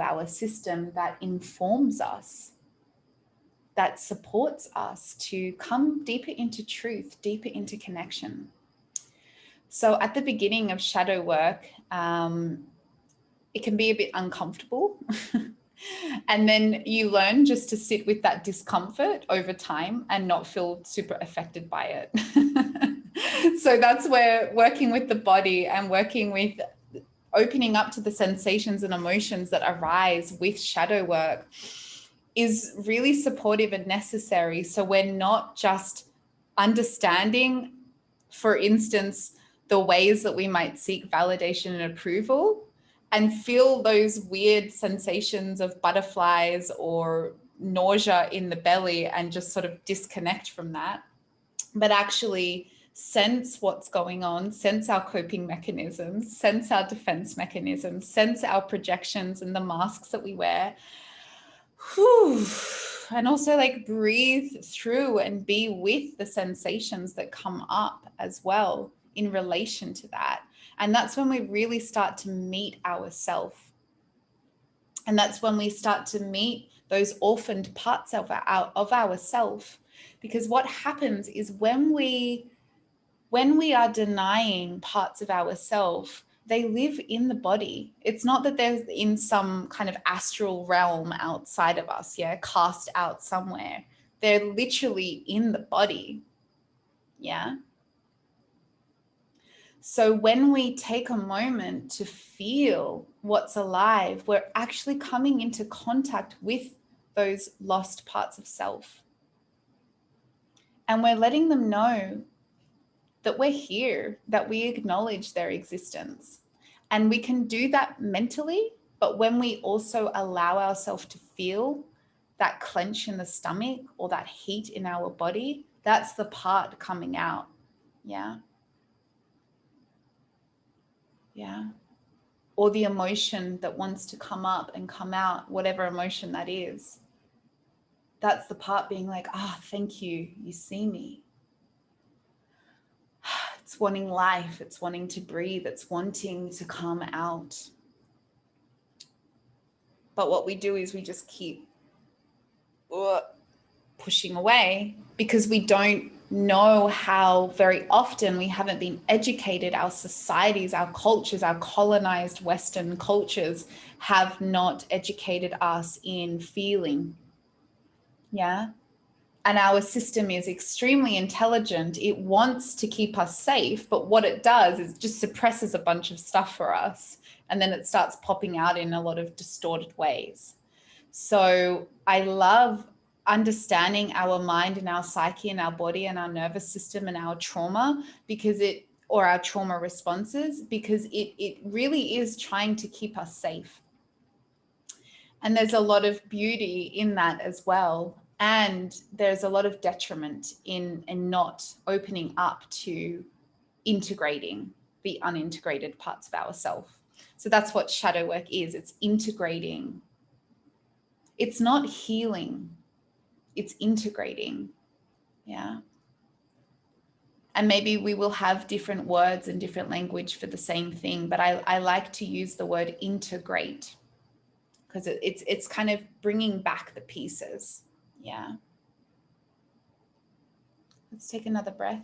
our system that informs us, that supports us to come deeper into truth, deeper into connection. So at the beginning of shadow work, it can be a bit uncomfortable. And then you learn just to sit with that discomfort over time and not feel super affected by it. So that's where working with the body and working with opening up to the sensations and emotions that arise with shadow work is really supportive and necessary. So we're not just understanding, for instance, the ways that we might seek validation and approval and feel those weird sensations of butterflies or nausea in the belly and just sort of disconnect from that, but actually sense what's going on, sense our coping mechanisms, sense our defense mechanisms, sense our projections and the masks that we wear. Whew. And also like breathe through and be with the sensations that come up as well in relation to that. And that's when we really start to meet ourselves. And that's when we start to meet those orphaned parts of ourself. Because what happens is when we are denying parts of ourselves, they live in the body. It's not that they're in some kind of astral realm outside of us, cast out somewhere. They're literally in the body, So when we take a moment to feel what's alive, we're actually coming into contact with those lost parts of self. And we're letting them know that we're here, that we acknowledge their existence. And we can do that mentally, but when we also allow ourselves to feel that clench in the stomach or that heat in our body, that's the part coming out. Or the emotion that wants to come up and come out, whatever emotion that is. That's the part being like, thank you, you see me. It's wanting life, it's wanting to breathe, it's wanting to come out. But what we do is we just keep pushing away because we don't know how very often we haven't been educated. Our societies, our cultures, our colonized Western cultures have not educated us in feeling. And our system is extremely intelligent. It wants to keep us safe, but what it does is just suppresses a bunch of stuff for us. And then it starts popping out in a lot of distorted ways. So I love understanding our mind and our psyche and our body and our nervous system and our trauma or our trauma responses, because it really is trying to keep us safe. And there's a lot of beauty in that as well. And there's a lot of detriment in not opening up to integrating the unintegrated parts of ourselves. So that's what shadow work is. It's integrating. It's not healing. It's integrating. And maybe we will have different words and different language for the same thing, but I like to use the word integrate because it's kind of bringing back the pieces. Let's take another breath.